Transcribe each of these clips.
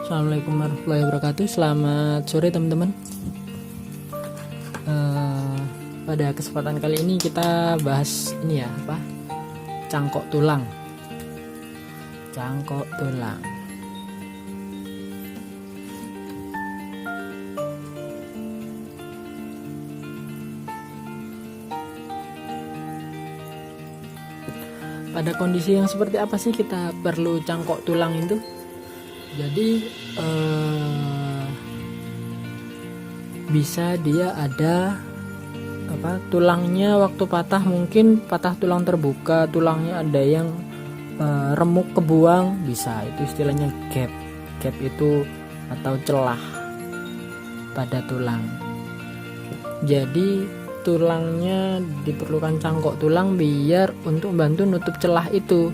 Assalamualaikum warahmatullahi wabarakatuh. Selamat sore teman-teman. Pada kesempatan kali ini kita bahas ini ya, cangkok tulang. Cangkok tulang. Pada kondisi yang seperti apa sih kita perlu cangkok tulang itu? Jadi bisa dia ada tulangnya waktu patah, mungkin patah tulang terbuka, tulangnya ada yang remuk kebuang, bisa, itu istilahnya gap itu atau celah pada tulang. Jadi tulangnya diperlukan cangkok tulang biar untuk membantu nutup celah itu.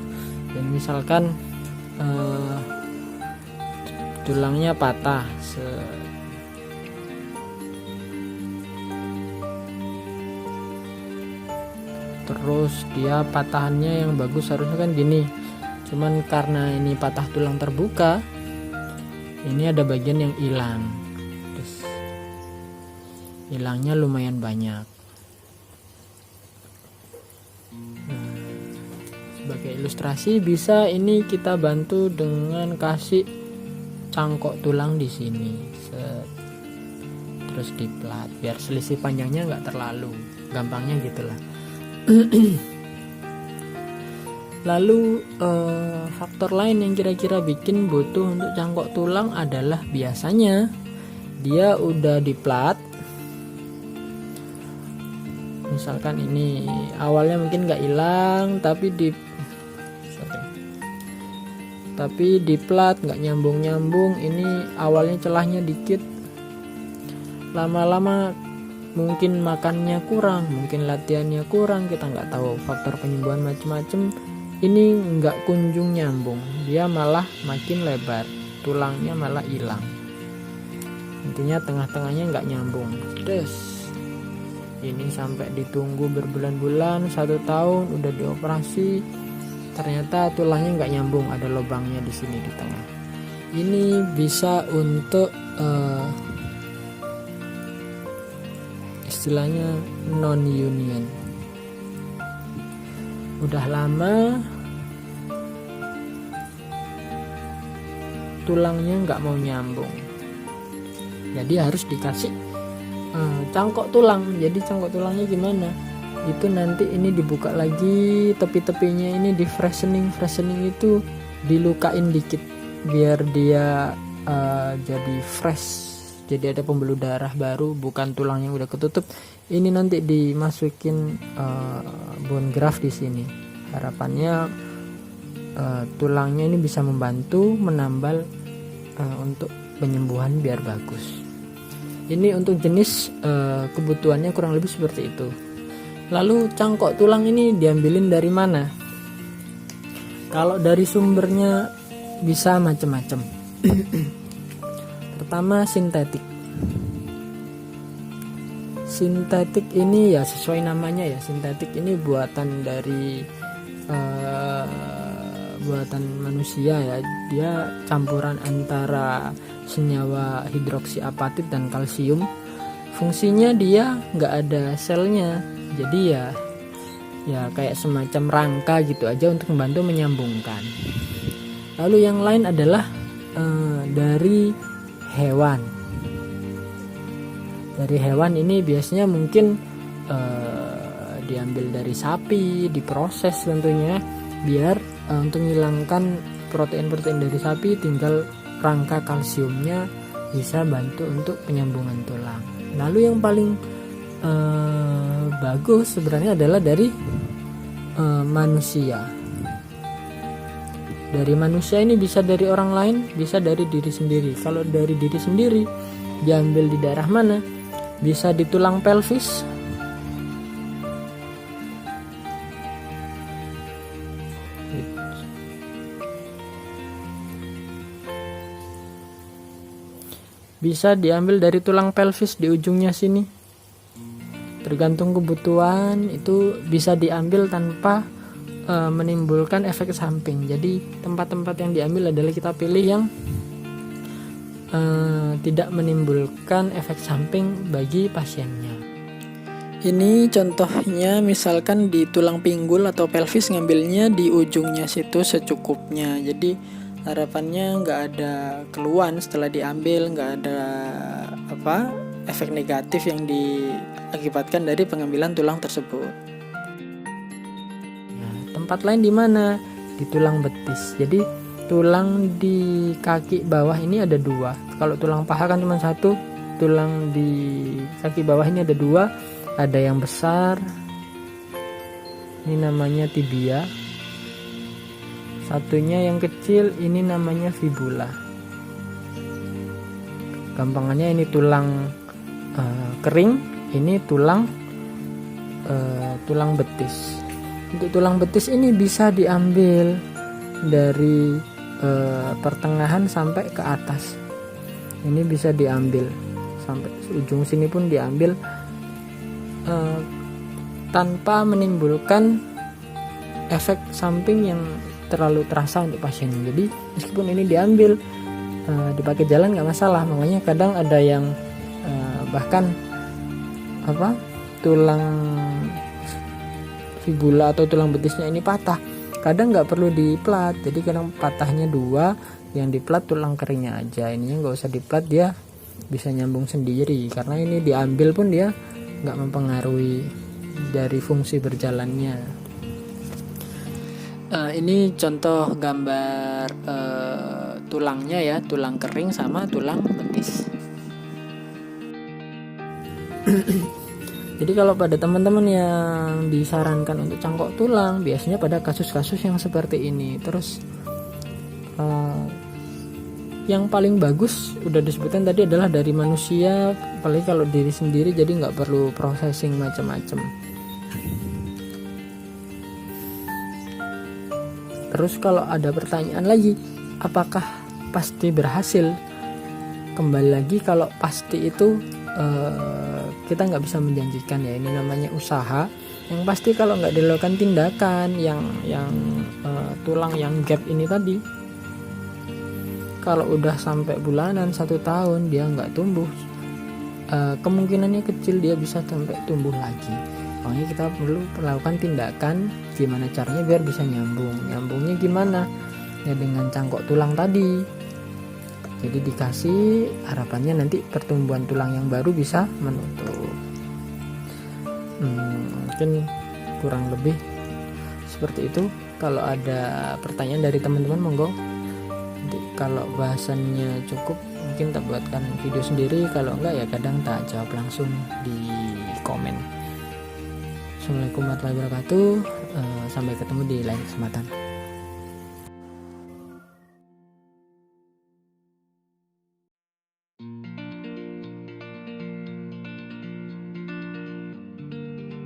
Dan misalkan tulangnya patah terus dia patahannya yang bagus harusnya kan gini, cuman karena ini patah tulang terbuka, ini ada bagian yang hilang, terus hilangnya lumayan banyak. Sebagai ilustrasi bisa ini kita bantu dengan kasih cangkok tulang di sini, terus diplat biar selisih panjangnya nggak terlalu, gampangnya gitulah. Lalu faktor lain yang kira-kira bikin butuh untuk cangkok tulang adalah biasanya dia udah diplat. Misalkan ini awalnya mungkin nggak hilang tapi diplat nggak nyambung, ini awalnya celahnya dikit, lama-lama mungkin makannya kurang, mungkin latihannya kurang, kita nggak tahu, faktor penyembuhan macam-macam, ini nggak kunjung nyambung, dia malah makin lebar, tulangnya malah hilang, intinya tengah-tengahnya nggak nyambung. Terus ini sampai ditunggu berbulan-bulan, 1 tahun udah dioperasi, ternyata tulangnya nggak nyambung, ada lubangnya di sini di tengah. Ini bisa untuk istilahnya non union, udah lama tulangnya nggak mau nyambung, jadi harus dikasih cangkok tulang. Jadi cangkok tulangnya gimana? Itu nanti ini dibuka lagi, tepi-tepinya ini di freshening itu dilukain dikit biar dia jadi fresh, jadi ada pembuluh darah baru, bukan tulang yang udah ketutup. Ini nanti dimasukin bone graft di sini, harapannya tulangnya ini bisa membantu menambal untuk penyembuhan biar bagus. Ini untuk jenis kebutuhannya kurang lebih seperti itu. Lalu cangkok tulang ini diambilin dari mana? Kalau dari sumbernya bisa macam-macam. Pertama, sintetik. Sintetik ini ya sesuai namanya ya, sintetik ini buatan dari buatan manusia ya. Dia campuran antara senyawa hidroksiapatit dan kalsium. Fungsinya dia nggak ada selnya, jadi ya kayak semacam rangka gitu aja untuk membantu menyambungkan. Lalu yang lain adalah dari hewan. Dari hewan ini biasanya mungkin diambil dari sapi, diproses tentunya biar untuk menghilangkan protein-protein dari sapi, tinggal rangka kalsiumnya bisa bantu untuk penyambungan tulang. Lalu yang paling bagus sebenarnya adalah dari manusia. Dari manusia ini bisa dari orang lain, bisa dari diri sendiri. Kalau dari diri sendiri diambil di daerah mana? Bisa di tulang pelvis, bisa diambil dari tulang pelvis di ujungnya sini, tergantung kebutuhan. Itu bisa diambil tanpa menimbulkan efek samping. Jadi tempat-tempat yang diambil adalah kita pilih yang tidak menimbulkan efek samping bagi pasiennya. Ini contohnya misalkan di tulang pinggul atau pelvis, ngambilnya di ujungnya situ secukupnya. Jadi harapannya nggak ada keluhan setelah diambil, nggak ada efek negatif yang diakibatkan dari pengambilan tulang tersebut. Nah, tempat lain di mana? Di tulang betis. Jadi tulang di kaki bawah ini ada 2. Kalau tulang paha kan cuma 1, tulang di kaki bawah ini ada 2. Ada yang besar, ini namanya tibia. Satunya yang kecil, ini namanya fibula. Gampangannya ini tulang kering, ini tulang betis. Untuk tulang betis ini bisa diambil dari pertengahan sampai ke atas. Ini bisa diambil sampai ujung sini pun diambil tanpa menimbulkan efek samping yang terlalu terasa untuk pasien. Jadi meskipun ini diambil dipakai jalan nggak masalah. Makanya kadang ada yang bahkan tulang fibula atau tulang betisnya ini patah, kadang nggak perlu diplat. Jadi kadang patahnya 2, yang diplat tulang keringnya aja, ininya nggak usah diplat, dia bisa nyambung sendiri. Karena ini diambil pun dia nggak mempengaruhi dari fungsi berjalannya. Ini contoh gambar tulangnya ya, tulang kering sama tulang betis. Jadi kalau pada teman-teman yang disarankan untuk cangkok tulang, biasanya pada kasus-kasus yang seperti ini. Terus yang paling bagus udah disebutkan tadi adalah dari manusia, apalagi kalau diri sendiri, jadi nggak perlu processing macam-macam. Terus kalau ada pertanyaan lagi, apakah pasti berhasil? Kembali lagi, kalau pasti itu kita nggak bisa menjanjikan ya, ini namanya usaha. Yang pasti kalau nggak dilakukan tindakan yang tulang yang gap ini tadi, kalau udah sampai bulanan 1 tahun dia nggak tumbuh, kemungkinannya kecil dia bisa sampai tumbuh lagi. Makanya kita perlu melakukan tindakan gimana caranya biar bisa nyambung. Nyambungnya gimana? Ya dengan cangkok tulang tadi. Jadi dikasih, harapannya nanti pertumbuhan tulang yang baru bisa menutup. Mungkin kurang lebih seperti itu. Kalau ada pertanyaan dari teman-teman monggo. Kalau bahasannya cukup, mungkin tak buatkan video sendiri. Kalau enggak ya kadang tak jawab langsung di komen. Assalamualaikum warahmatullahi wabarakatuh. Sampai ketemu di lain kesempatan.